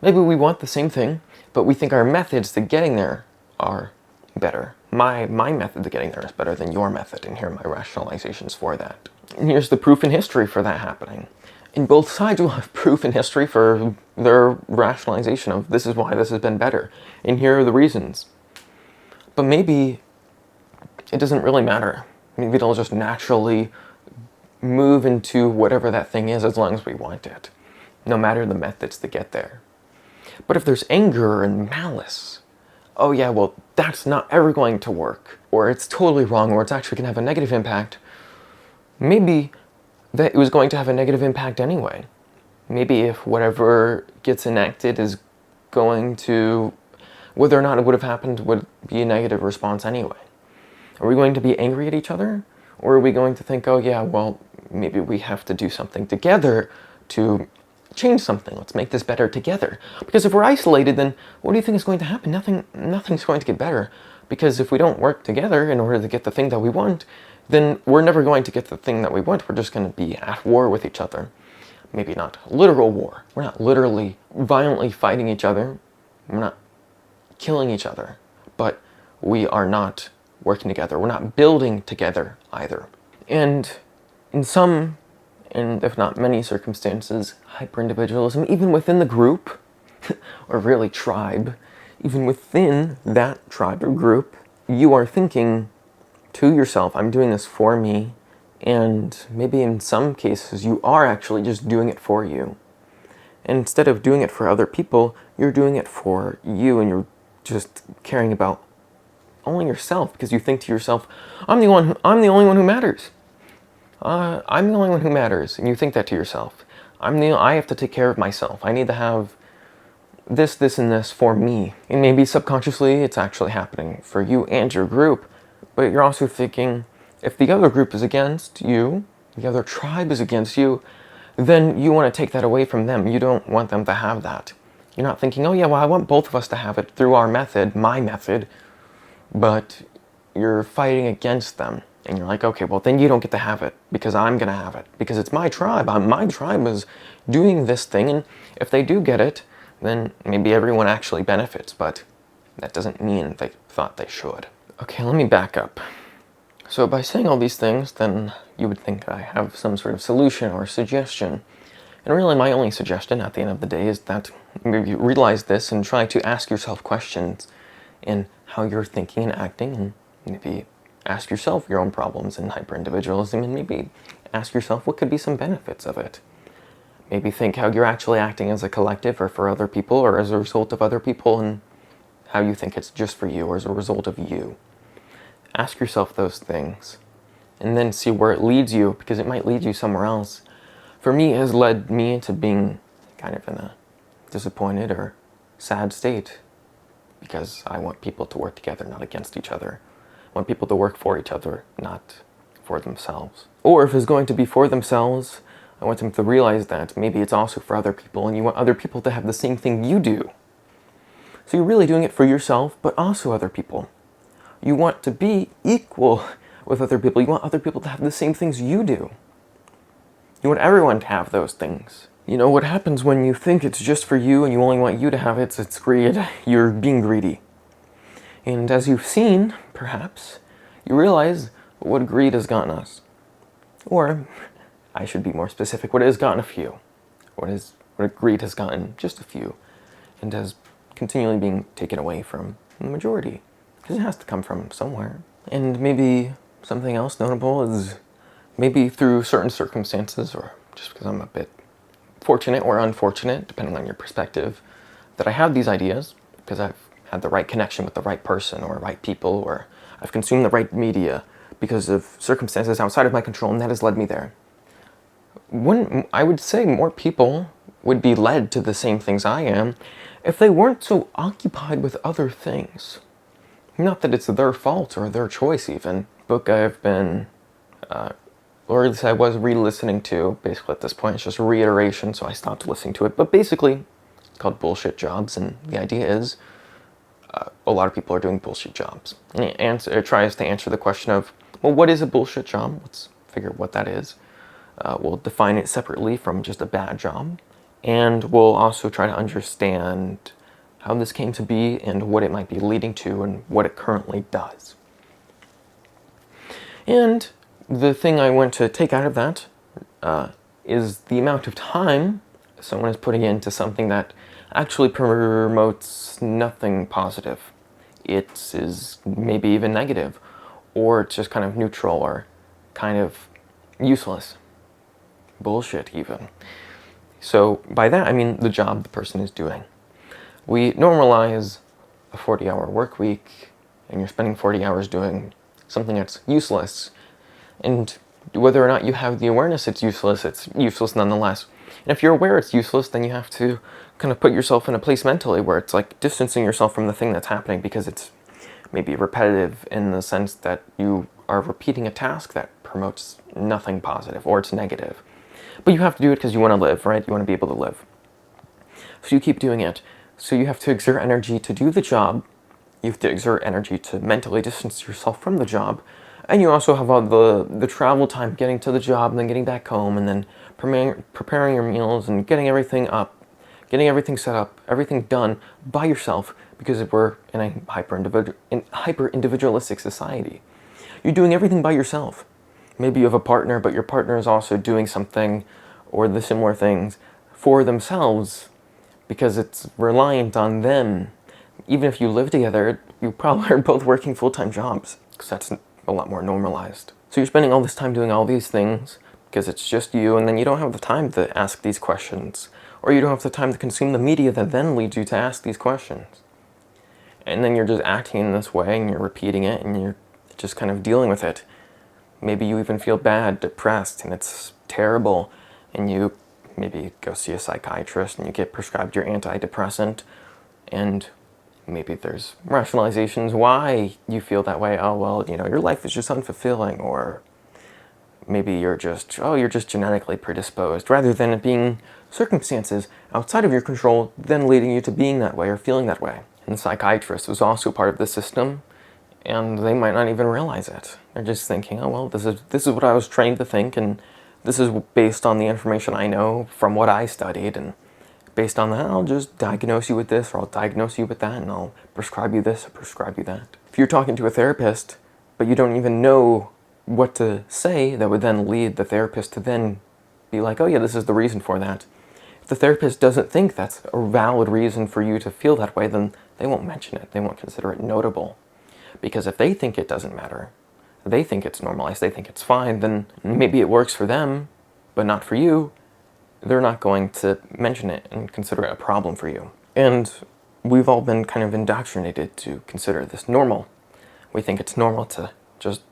Maybe we want the same thing, but we think our methods to getting there are better. My method to getting there is better than your method, and here are my rationalizations for that. And here's the proof in history for that happening. And both sides will have proof in history for their rationalization of this is why this has been better, and here are the reasons. But maybe it doesn't really matter. Maybe it'll just naturally move into whatever that thing is as long as we want it, no matter the methods to get there. But if there's anger and malice, oh yeah, well, that's not ever going to work, or it's totally wrong, or it's actually going to have a negative impact, maybe that it was going to have a negative impact anyway. Maybe if whatever gets enacted is going to, whether or not it would have happened, would be a negative response anyway. Are we going to be angry at each other? Or are we going to think, oh yeah, well, maybe we have to do something together to change something. Let's make this better together. Because if we're isolated, then what do you think is going to happen? Nothing's going to get better. Because if we don't work together in order to get the thing that we want, then we're never going to get the thing that we want. We're just going to be at war with each other. Maybe not literal war. We're not literally violently fighting each other. We're not killing each other. But we are not working together. We're not building together either. And in some, and if not many circumstances, hyper-individualism, even within the group, or really tribe, even within that tribe or group, you are thinking to yourself, I'm doing this for me, and maybe in some cases you are actually just doing it for you. And instead of doing it for other people, you're doing it for you, and you're just caring about only yourself, because you think to yourself, I'm the only one who matters. I'm the only one who matters, and you think that to yourself. I have to take care of myself. I need to have this, and this for me. And maybe subconsciously it's actually happening for you and your group, but you're also thinking, if the other group is against you, the other tribe is against you, then you want to take that away from them. You don't want them to have that. You're not thinking, oh yeah, well, I want both of us to have it through our method, my method, but you're fighting against them. And you're like, okay, well, then you don't get to have it, because I'm going to have it, because it's my tribe. My tribe is doing this thing, and if they do get it, then maybe everyone actually benefits, but that doesn't mean they thought they should. Okay, let me back up. So by saying all these things, then you would think I have some sort of solution or suggestion. And really my only suggestion at the end of the day is that maybe you realize this and try to ask yourself questions in how you're thinking and acting, and maybe ask yourself your own problems in hyper-individualism, and maybe ask yourself what could be some benefits of it. Maybe think how you're actually acting as a collective or for other people or as a result of other people, and how you think it's just for you or as a result of you. Ask yourself those things and then see where it leads you, because it might lead you somewhere else. For me, it has led me into being kind of in a disappointed or sad state, because I want people to work together, not against each other. I want people to work for each other, not for themselves. Or if it's going to be for themselves, I want them to realize that maybe it's also for other people, and you want other people to have the same thing you do. So you're really doing it for yourself, but also other people. You want to be equal with other people. You want other people to have the same things you do. You want everyone to have those things. You know, what happens when you think it's just for you and you only want you to have it, it's greed. You're being greedy. And as you've seen, perhaps, you realize what greed has gotten us. Or, I should be more specific, what it has gotten a few. What greed has gotten just a few. And has continually being taken away from the majority. Because it has to come from somewhere. And maybe something else notable is maybe through certain circumstances, or just because I'm a bit fortunate or unfortunate, depending on your perspective, that I have these ideas because I've had the right connection with the right person or right people, or I've consumed the right media because of circumstances outside of my control, and that has led me there. I would say more people would be led to the same things I am if they weren't so occupied with other things. Not that it's their fault or their choice even. Book I've been, or at least I was re-listening to, basically at this point, it's just a reiteration, so I stopped listening to it. But basically, it's called Bullshit Jobs, and the idea is a lot of people are doing bullshit jobs. And it tries to answer the question of, well, what is a bullshit job? Let's figure out what that is. We'll define it separately from just a bad job. And we'll also try to understand how this came to be and what it might be leading to and what it currently does. And the thing I want to take out of that is the amount of time someone is putting into something that actually promotes nothing positive. It is maybe even negative, or it's just kind of neutral or kind of useless. Bullshit even. So by that I mean the job the person is doing. We normalize a 40-hour work week, and you're spending 40 hours doing something that's useless. And whether or not you have the awareness it's useless nonetheless. And if you're aware it's useless, then you have to kind of put yourself in a place mentally where it's like distancing yourself from the thing that's happening, because it's maybe repetitive in the sense that you are repeating a task that promotes nothing positive, or it's negative. But you have to do it because you want to live, right? You want to be able to live. So you keep doing it. So you have to exert energy to do the job. You have to exert energy to mentally distance yourself from the job. And you also have all the travel time getting to the job and then getting back home and then preparing your meals and getting everything up, getting everything set up, everything done by yourself, because we're in a hyper-individualistic society. You're doing everything by yourself. Maybe you have a partner, but your partner is also doing something or the similar things for themselves because it's reliant on them. Even if you live together, you probably are both working full-time jobs, because that's a lot more normalized. So you're spending all this time doing all these things because it's just you, and then you don't have the time to ask these questions, or you don't have the time to consume the media that then leads you to ask these questions. And then you're just acting in this way, and you're repeating it, and you're just kind of dealing with it. Maybe you even feel bad, depressed, and it's terrible, and you maybe go see a psychiatrist and you get prescribed your antidepressant, and maybe there's rationalizations why you feel that way. Oh, well, you know, your life is just unfulfilling, or maybe you're just genetically predisposed, rather than it being circumstances outside of your control then leading you to being that way or feeling that way. And the psychiatrist was also part of the system, and they might not even realize it. They're just thinking, oh, well, this is what I was trained to think, and this is based on the information I know from what I studied, and based on that, I'll just diagnose you with this, or I'll diagnose you with that, and I'll prescribe you this or prescribe you that. If you're talking to a therapist, but you don't even know what to say, that would then lead the therapist to then be like, oh yeah, this is the reason for that. If the therapist doesn't think that's a valid reason for you to feel that way, then they won't mention it. They won't consider it notable. Because if they think it doesn't matter, they think it's normalized, they think it's fine, then maybe it works for them, but not for you. They're not going to mention it and consider it a problem for you. And we've all been kind of indoctrinated to consider this normal. We think it's normal to just,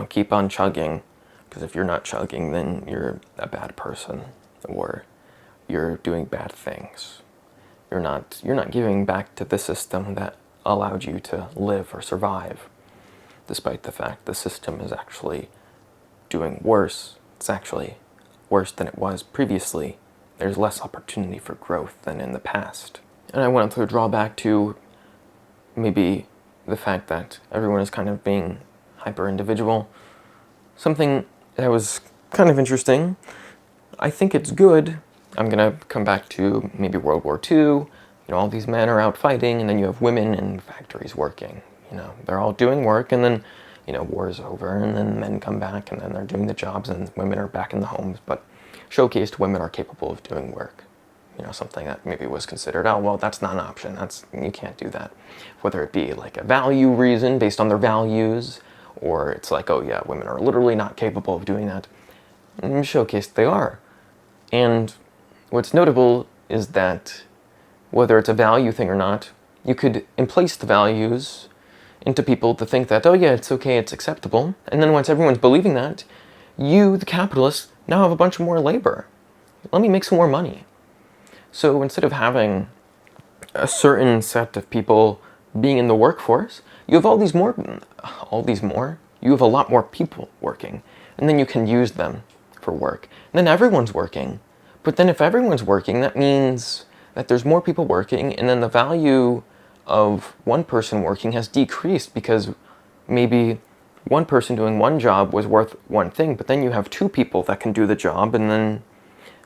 keep on chugging, because if you're not chugging, then you're a bad person, or you're doing bad things. You're not giving back to the system that allowed you to live or survive, despite the fact the system is actually doing worse. It's actually worse than it was previously. There's less opportunity for growth than in the past. And I wanted to draw back to maybe the fact that everyone is kind of being hyper-individual. Something that was kind of interesting. I think it's good. I'm going to come back to maybe World War II. All these men are out fighting, and then you have women in factories working. They're all doing work, and then, war is over, and then men come back, and then they're doing the jobs, and women are back in the homes. But showcased women are capable of doing work. Something that maybe was considered, oh, well, that's not an option. You can't do that. Whether it be like a value reason based on their values, or it's like, oh yeah, women are literally not capable of doing that. Showcased they are. And what's notable is that whether it's a value thing or not, you could place the values into people to think that, oh yeah, it's okay, it's acceptable. And then once everyone's believing that, you, the capitalist, now have a bunch more labor. Let me make some more money. So instead of having a certain set of people being in the workforce, you have you have a lot more people working. And then you can use them for work. And then everyone's working. But then if everyone's working, that means that there's more people working, and then the value of one person working has decreased because maybe one person doing one job was worth one thing, but then you have two people that can do the job, and then,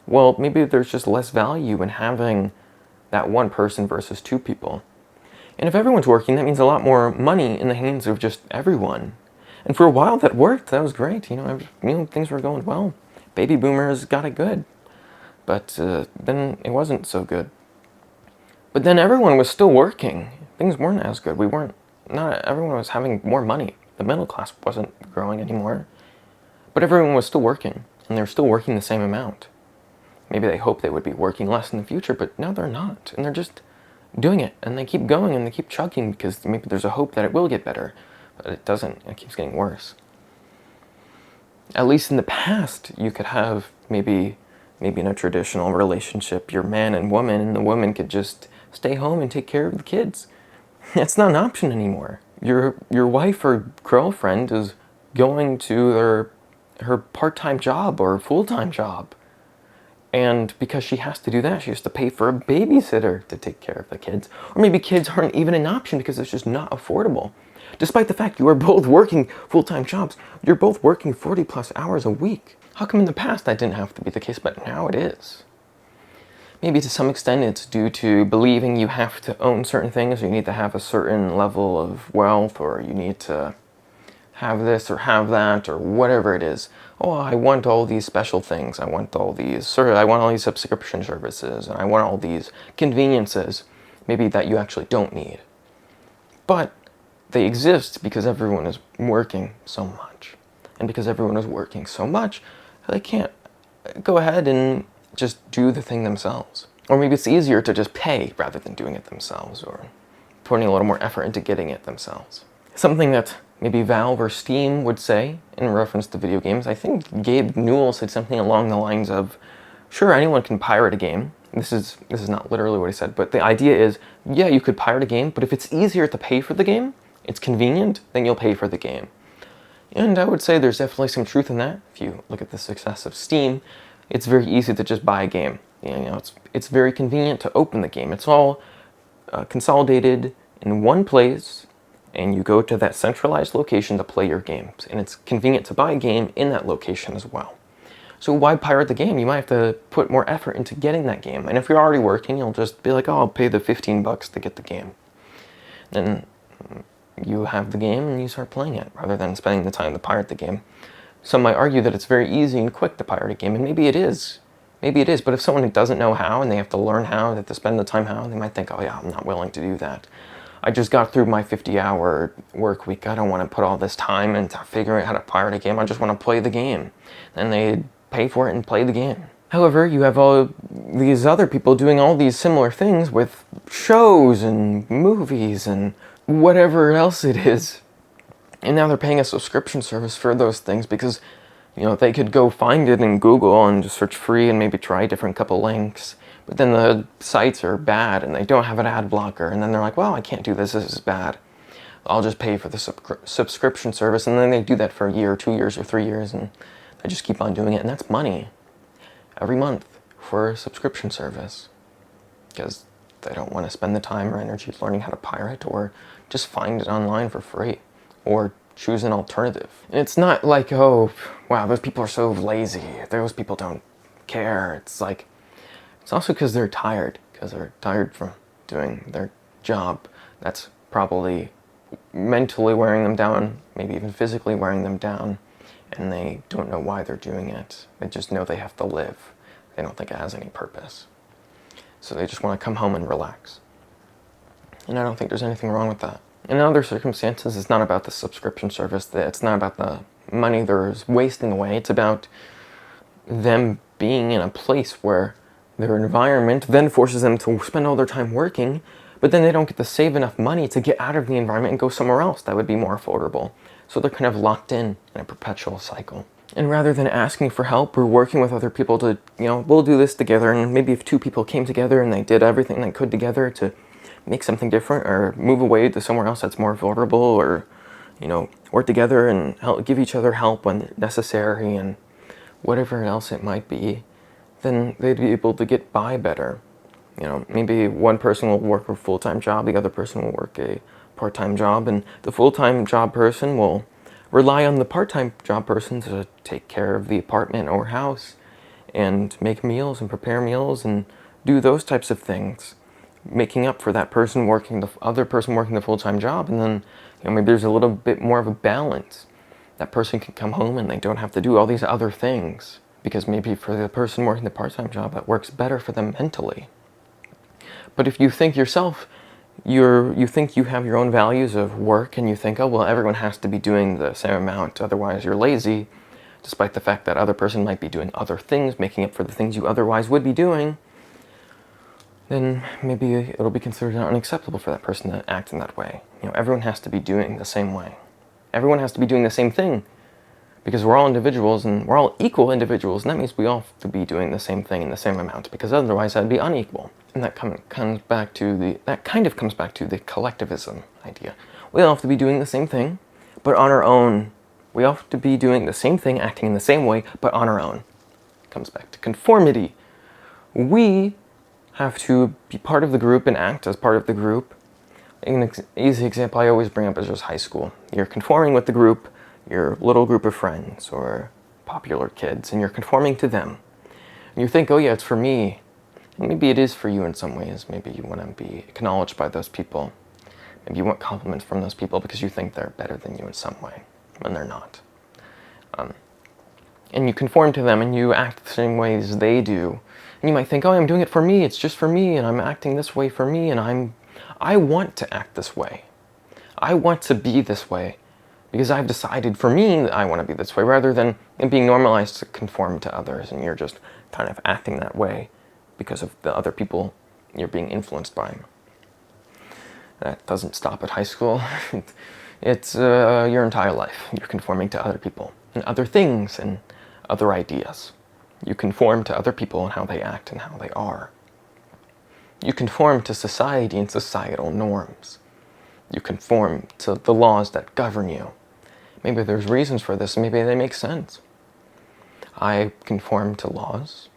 well, maybe there's just less value in having that one person versus two people. And if everyone's working, that means a lot more money in the hands of just everyone. And for a while that worked. That was great. Things were going well. Baby boomers got it good. But then it wasn't so good. But then everyone was still working. Things weren't as good. Not everyone was having more money. The middle class wasn't growing anymore. But everyone was still working, and they were still working the same amount. Maybe they hoped they would be working less in the future, but no, they're not. And they're just doing it, and they keep going, and they keep chugging because maybe there's a hope that it will get better. But it doesn't. It keeps getting worse. At least in the past, you could have maybe in a traditional relationship, your man and woman, and the woman could just stay home and take care of the kids. That's not an option anymore. Your wife or girlfriend is going to her part-time job or full-time job. And because she has to do that, she has to pay for a babysitter to take care of the kids. Or maybe kids aren't even an option because it's just not affordable. Despite the fact you are both working full-time jobs, you're both working 40 plus hours a week. How come in the past that didn't have to be the case, but now it is? Maybe to some extent it's due to believing you have to own certain things, or you need to have a certain level of wealth, or you need to have this or have that, or whatever it is. Oh, I want all these special things. I want all these subscription services, and I want all these conveniences, maybe that you actually don't need. But they exist because everyone is working so much. And because everyone is working so much, they can't go ahead and just do the thing themselves. Or maybe it's easier to just pay rather than doing it themselves, or putting a little more effort into getting it themselves. Something that maybe Valve or Steam would say in reference to video games, I think Gabe Newell said something along the lines of, sure, anyone can pirate a game. This is not literally what he said, but the idea is, yeah, you could pirate a game, but if it's easier to pay for the game, it's convenient, then you'll pay for the game. And I would say there's definitely some truth in that. If you look at the success of Steam, it's very easy to just buy a game. It's very convenient to open the game. It's all consolidated in one place, and you go to that centralized location to play your games. And it's convenient to buy a game in that location as well. So why pirate the game? You might have to put more effort into getting that game. And if you're already working, you'll just be like, oh, I'll pay the $15 to get the game. Then you have the game and you start playing it rather than spending the time to pirate the game. Some might argue that it's very easy and quick to pirate a game, and maybe it is. Maybe it is, but if someone doesn't know how and they have to learn how, they have to spend the time how, they might think, oh yeah, I'm not willing to do that. I just got through my 50-hour work week. I don't want to put all this time into figuring out how to pirate a game. I just want to play the game. Then they pay for it and play the game. However, you have all these other people doing all these similar things with shows and movies and whatever else it is. And now they're paying a subscription service for those things because, they could go find it in Google and just search free and maybe try a different couple links. But then the sites are bad and they don't have an ad blocker. And then they're like, well, I can't do this. This is bad. I'll just pay for the subscription service. And then they do that for a year, 2 years, or 3 years. And they just keep on doing it. And that's money every month for a subscription service. Because they don't want to spend the time or energy learning how to pirate or just find it online for free or choose an alternative. And it's not like, oh, wow, those people are so lazy. Those people don't care. It's like, it's also because they're tired from doing their job. That's probably mentally wearing them down, maybe even physically wearing them down, and they don't know why they're doing it. They just know they have to live. They don't think it has any purpose. So they just want to come home and relax. And I don't think there's anything wrong with that. In other circumstances, it's not about the subscription service. It's not about the money they're wasting away. It's about them being in a place where their environment then forces them to spend all their time working, but then they don't get to save enough money to get out of the environment and go somewhere else that would be more affordable. So they're kind of locked in a perpetual cycle. And rather than asking for help or working with other people to, we'll do this together, and maybe if 2 people came together and they did everything they could together to make something different or move away to somewhere else that's more vulnerable, or, work together and give each other help when necessary and whatever else it might be, then they'd be able to get by better. Maybe one person will work a full-time job, the other person will work a part-time job, and the full-time job person will rely on the part-time job person to take care of the apartment or house and make meals and prepare meals and do those types of things, making up for that person working the other person working the full-time job. And then maybe there's a little bit more of a balance. That person can come home and they don't have to do all these other things, because maybe for the person working the part-time job, that works better for them mentally. But if you think yourself, you think you have your own values of work, and you think, oh, well, everyone has to be doing the same amount, otherwise you're lazy, despite the fact that other person might be doing other things, making up for the things you otherwise would be doing, then maybe it'll be considered unacceptable for that person to act in that way. Everyone has to be doing the same way. Everyone has to be doing the same thing, because we're all individuals and we're all equal individuals, and that means we all have to be doing the same thing in the same amount, because otherwise that'd be unequal. And that kind of comes back to the collectivism idea. We all have to be doing the same thing, but on our own. We all have to be doing the same thing, acting in the same way, but on our own. It comes back to conformity. We have to be part of the group and act as part of the group. An easy example I always bring up is just high school. You're conforming with the group, your little group of friends or popular kids, and you're conforming to them. And you think, oh yeah, it's for me. And maybe it is for you in some ways. Maybe you want to be acknowledged by those people. Maybe you want compliments from those people because you think they're better than you in some way, when they're not. And you conform to them and you act the same way as they do. And you might think, oh, I'm doing it for me, it's just for me, and I'm acting this way for me, and I want to act this way. I want to be this way because I've decided for me that I want to be this way, rather than it being normalized to conform to others, and you're just kind of acting that way because of the other people you're being influenced by. That doesn't stop at high school. It's your entire life. You're conforming to other people and other things and other ideas. You conform to other people and how they act and how they are. You conform to society and societal norms. You conform to the laws that govern you. Maybe there's reasons for this, maybe they make sense. I conform to laws,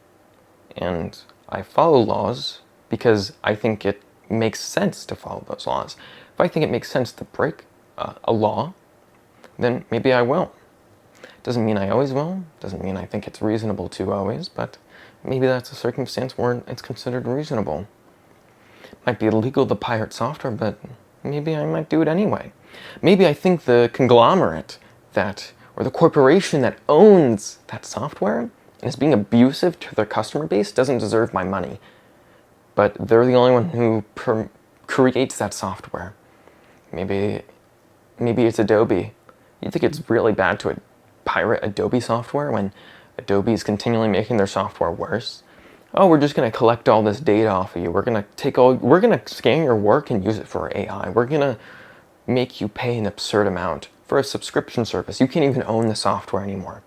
and I follow laws because I think it makes sense to follow those laws. If I think it makes sense to break a law, then maybe I will. Doesn't mean I always will, doesn't mean I think it's reasonable to always, but maybe that's a circumstance where it's considered reasonable. Might be illegal to pirate software, but maybe I might do it anyway. Maybe I think the conglomerate or the corporation that owns that software and is being abusive to their customer base doesn't deserve my money. But they're the only one who creates that software. Maybe it's Adobe. You think it's really bad to pirate Adobe software when Adobe is continually making their software worse? Oh, we're just going to collect all this data off of you. We're going to scan your work and use it for AI. We're going to make you pay an absurd amount for a subscription service. You can't even own the software anymore.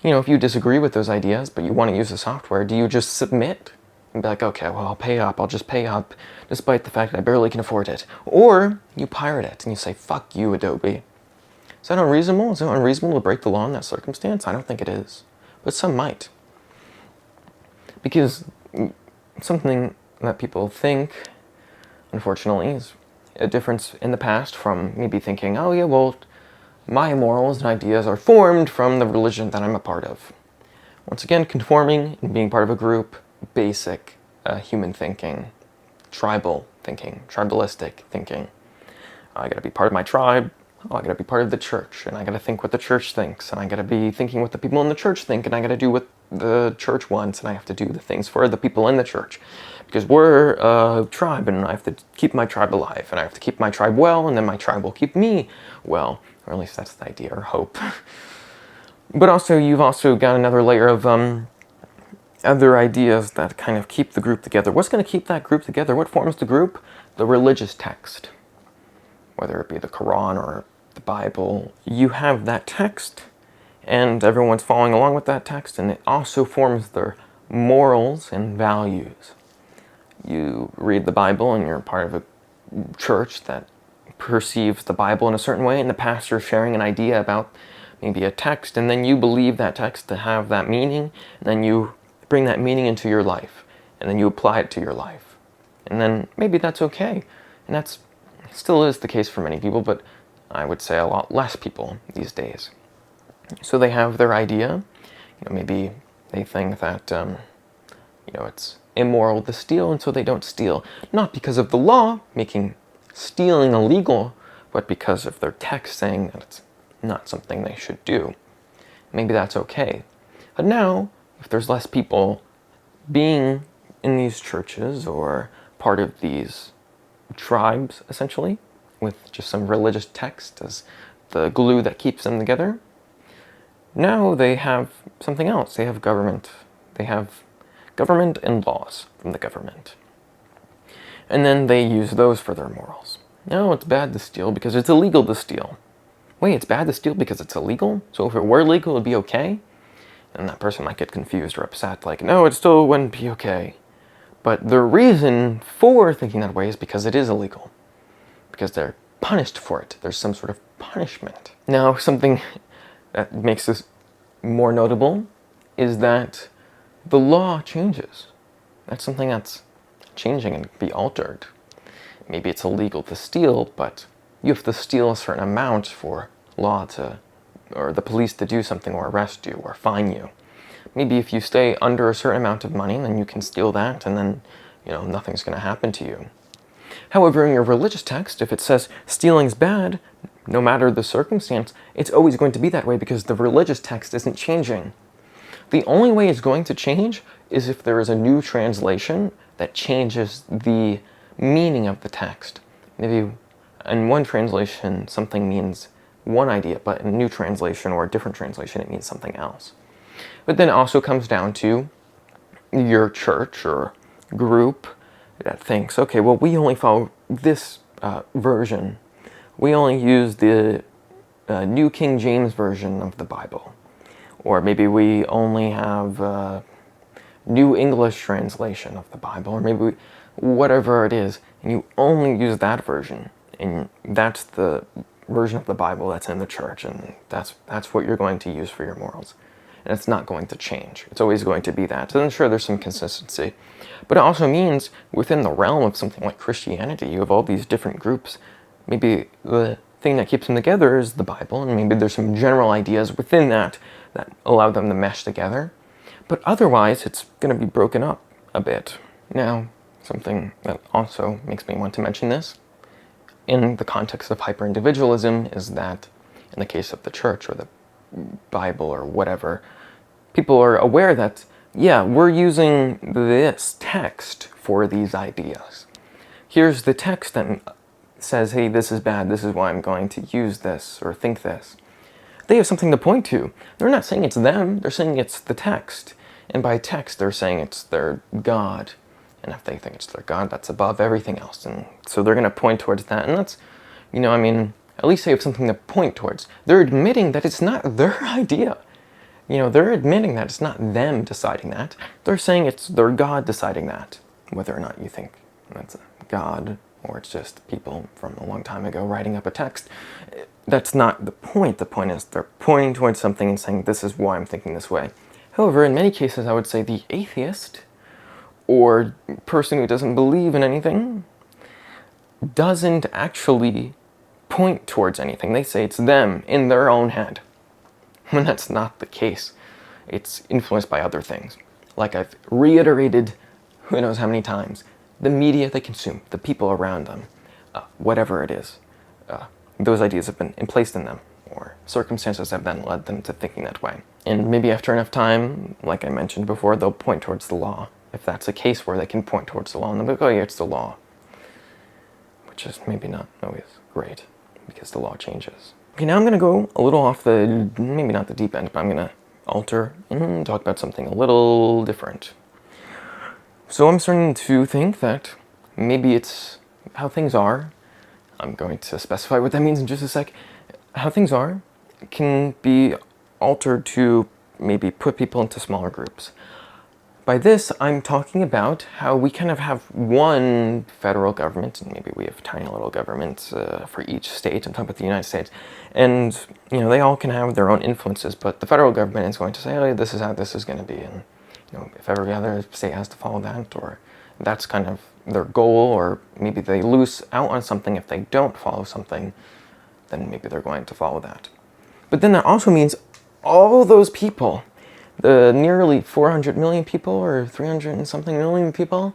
If you disagree with those ideas, but you want to use the software, do you just submit and be like, okay, well, I'll just pay up, despite the fact that I barely can afford it? Or you pirate it and you say, fuck you, Adobe. Is that unreasonable? Is it unreasonable to break the law in that circumstance? I don't think it is. But some might. Because something that people think, unfortunately, a difference in the past from maybe thinking, oh yeah, well, my morals and ideas are formed from the religion that I'm a part of. Once again, conforming and being part of a group, basic human thinking, tribal thinking, tribalistic thinking. I gotta be part of my tribe, oh, I gotta be part of the church, and I gotta think what the church thinks, and I gotta be thinking what the people in the church think, and I gotta do what the church wants, and I have to do the things for the people in the church. Because we're a tribe, and I have to keep my tribe alive, and I have to keep my tribe well, and then my tribe will keep me well. Or at least that's the idea, or hope. But also, you've also got another layer of other ideas that kind of keep the group together. What's going to keep that group together? What forms the group? The religious text. Whether it be the Quran or the Bible, you have that text, and everyone's following along with that text, and it also forms their morals and values. You read the Bible, and you're part of a church that perceives the Bible in a certain way, and the pastor is sharing an idea about maybe a text, and then you believe that text to have that meaning, and then you bring that meaning into your life, and then you apply it to your life. And then maybe that's okay. And that's still is the case for many people, but I would say a lot less people these days. So they have their idea, maybe they think that, it's immoral to steal, and so they don't steal. Not because of the law making stealing illegal, but because of their text saying that it's not something they should do. Maybe that's okay. But now, if there's less people being in these churches or part of these tribes, essentially, with just some religious text as the glue that keeps them together, now they have something else. They have government. They have government and laws from the government. And then they use those for their morals. No, it's bad to steal because it's illegal to steal. Wait, it's bad to steal because it's illegal? So if it were legal, it'd be okay? And that person might get confused or upset, like, no, it still wouldn't be okay. But the reason for thinking that way is because it is illegal. Because they're punished for it. There's some sort of punishment. Now, something that makes this more notable is that the law changes. That's something that's changing and be altered. Maybe it's illegal to steal, but you have to steal a certain amount for law to, or the police to do something or arrest you or fine you. Maybe if you stay under a certain amount of money, then you can steal that and then, nothing's going to happen to you. However, in your religious text, if it says stealing's bad, no matter the circumstance, it's always going to be that way because the religious text isn't changing. The only way it's going to change is if there is a new translation that changes the meaning of the text. Maybe in one translation, something means one idea, but in a new translation or a different translation, it means something else. But then it also comes down to your church or group that thinks, okay, well, we only follow this version. We only use the New King James Version of the Bible. Or maybe we only have New English translation of the Bible, or maybe whatever it is, and you only use that version, and that's the version of the Bible that's in the church, and that's what you're going to use for your morals. And it's not going to change. It's always going to be that. So then sure, there's some consistency. But it also means within the realm of something like Christianity, you have all these different groups. Maybe the thing that keeps them together is the Bible, and maybe there's some general ideas within that allow them to mesh together. But otherwise, it's going to be broken up a bit. Now, something that also makes me want to mention this, in the context of hyper-individualism, is that in the case of the church or the Bible or whatever, people are aware that, yeah, we're using this text for these ideas. Here's the text that says, hey, this is bad, this is why I'm going to use this or think this. They have something to point to. They're not saying it's them, they're saying it's the text. And by text, they're saying it's their God. And if they think it's their God, that's above everything else. And so they're going to point towards that. And that's, at least they have something to point towards. They're admitting that it's not their idea. They're admitting that it's not them deciding that. They're saying it's their God deciding that. Whether or not you think that's a God or it's just people from a long time ago writing up a text, that's not the point. The point is they're pointing towards something and saying, this is why I'm thinking this way. However, in many cases, I would say the atheist or person who doesn't believe in anything doesn't actually point towards anything. They say it's them in their own head, when that's not the case. It's influenced by other things. Like I've reiterated who knows how many times, the media they consume, the people around them, whatever it is, those ideas have been placed in them, or circumstances have then led them to thinking that way. And maybe after enough time, like I mentioned before, they'll point towards the law. If that's a case where they can point towards the law, and they'll be like, oh yeah, it's the law. Which is maybe not always great, because the law changes. Okay, now I'm going to go a little off the, maybe not the deep end, but I'm going to alter and talk about something a little different. So I'm starting to think that maybe it's how things are. I'm going to specify what that means in just a sec. How things are can be altered to maybe put people into smaller groups. By this, I'm talking about how we kind of have one federal government, and maybe we have tiny little governments for each state. I'm talking about the United States. And, they all can have their own influences, but the federal government is going to say, oh, this is how this is going to be. And, if every other state has to follow that, or that's kind of their goal, or maybe they lose out on something if they don't follow something, then maybe they're going to follow that. But then that also means all those people, the nearly 400 million people, or 300 and something million people,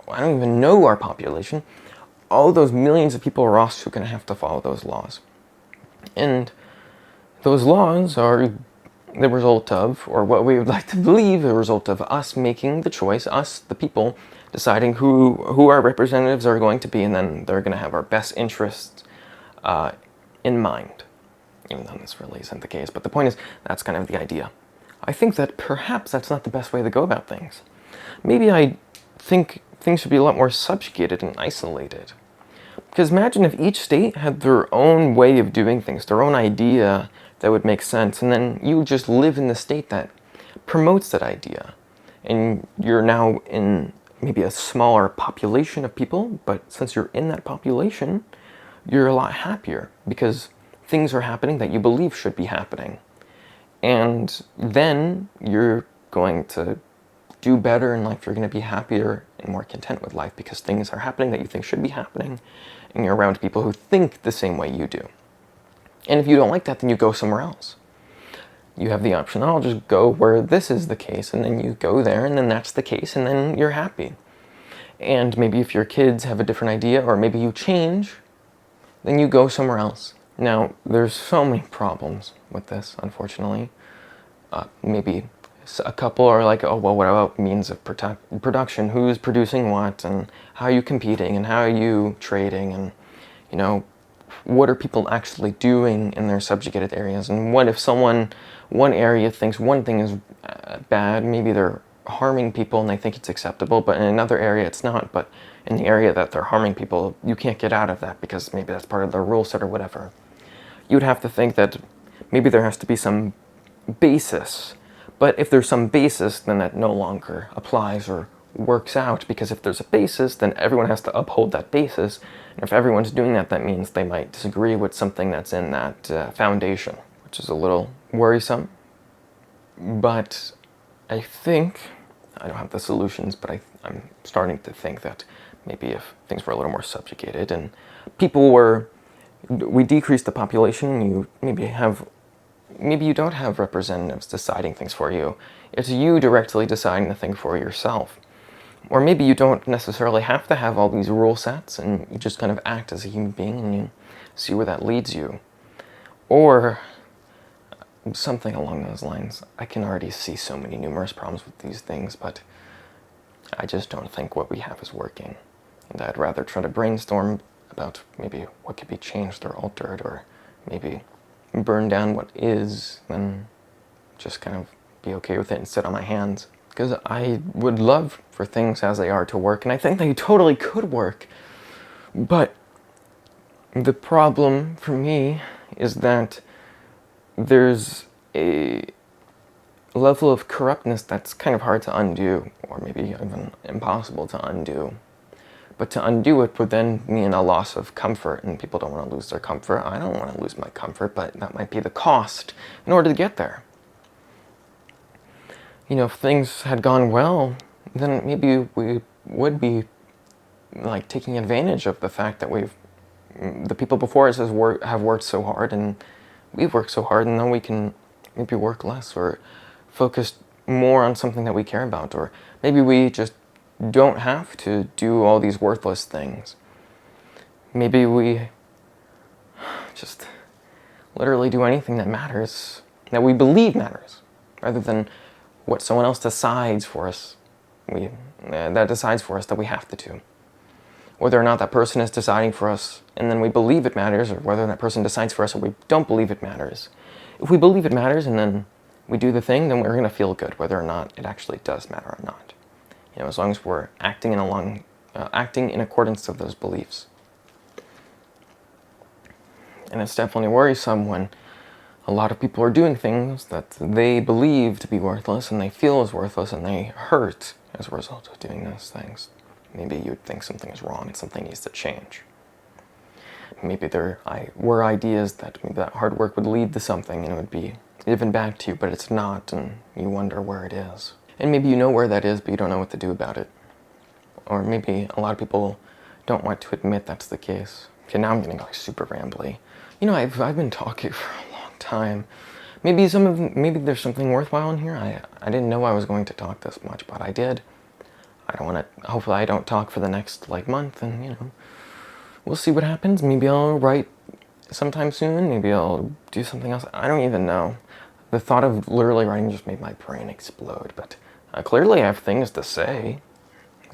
I don't even know our population, all those millions of people are also going to have to follow those laws. And those laws are the result of, or what we would like to believe, the result of us making the choice, us, the people, deciding who our representatives are going to be, and then they're going to have our best interests in mind. Even though this really isn't the case, but the point is, that's kind of the idea. I think that perhaps that's not the best way to go about things. Maybe I think things should be a lot more subjugated and isolated. Because imagine if each state had their own way of doing things, their own idea that would make sense, and then you just live in the state that promotes that idea. And you're now in maybe a smaller population of people, but since you're in that population, you're a lot happier because things are happening that you believe should be happening. And then you're going to do better in life. You're going to be happier and more content with life because things are happening that you think should be happening, and you're around people who think the same way you do. And if you don't like that, then you go somewhere else. You have the option, I'll just go where this is the case, and then you go there, and then that's the case, and then you're happy. And maybe if your kids have a different idea, or maybe you change, then you go somewhere else. Now, there's so many problems with this, unfortunately. Maybe a couple are like, oh, well, what about means of production? Who's producing what, and how are you competing, and how are you trading, and, what are people actually doing in their subjugated areas? And what if one area thinks one thing is bad, maybe they're harming people and they think it's acceptable, but in another area it's not, but in the area that they're harming people, you can't get out of that because maybe that's part of their rule set or whatever. You'd have to think that maybe there has to be some basis, but if there's some basis, then that no longer applies or works out, because if there's a basis, then everyone has to uphold that basis, and if everyone's doing that, that means they might disagree with something that's in that foundation, which is a little worrisome. But I think, I don't have the solutions, but I'm starting to think that maybe if things were a little more subjugated and we decrease the population, you maybe you don't have representatives deciding things for you. It's you directly deciding the thing for yourself. Or maybe you don't necessarily have to have all these rule sets, and you just kind of act as a human being and you see where that leads you. Or something along those lines. I can already see so many numerous problems with these things, but I just don't think what we have is working. And I'd rather try to brainstorm about maybe what could be changed or altered, or maybe burn down what is, than just kind of be okay with it and sit on my hands. Because I would love for things as they are to work, and I think they totally could work. But the problem for me is that there's a level of corruptness that's kind of hard to undo, or maybe even impossible to undo. But to undo it would then mean a loss of comfort, and people don't want to lose their comfort. I don't want to lose my comfort, but that might be the cost in order to get there. If things had gone well, then maybe we would be like taking advantage of the fact that the people before us have worked so hard, and we've worked so hard, and now we can maybe work less or focus more on something that we care about, or maybe we just don't have to do all these worthless things. Maybe we just literally do anything that matters, that we believe matters, rather than what someone else decides for us. That decides for us that we have to do. Whether or not that person is deciding for us and then we believe it matters, or whether that person decides for us and we don't believe it matters. If we believe it matters and then we do the thing, then we're going to feel good whether or not it actually does matter or not. As long as we're acting in accordance with those beliefs. And it's definitely worrisome when a lot of people are doing things that they believe to be worthless and they feel is worthless, and they hurt as a result of doing those things. Maybe you'd think something is wrong and something needs to change. Maybe there were ideas that maybe that hard work would lead to something and it would be given back to you, but it's not, and you wonder where it is. And maybe you know where that is, but you don't know what to do about it. Or maybe a lot of people don't want to admit that's the case. Okay, now I'm getting like super rambly. I've been talking for a long time. Maybe there's something worthwhile in here. I didn't know I was going to talk this much, but I did. Hopefully I don't talk for the next month, and we'll see what happens. Maybe I'll write sometime soon. Maybe I'll do something else. I don't even know. The thought of literally writing just made my brain explode, but clearly I have things to say.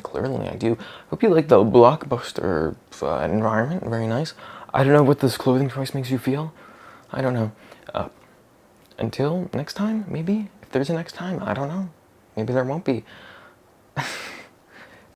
Clearly I do. Hope you like the blockbuster environment. Very nice. I don't know what this clothing choice makes you feel. I don't know. Until next time, maybe. If there's a next time, I don't know. Maybe there won't be.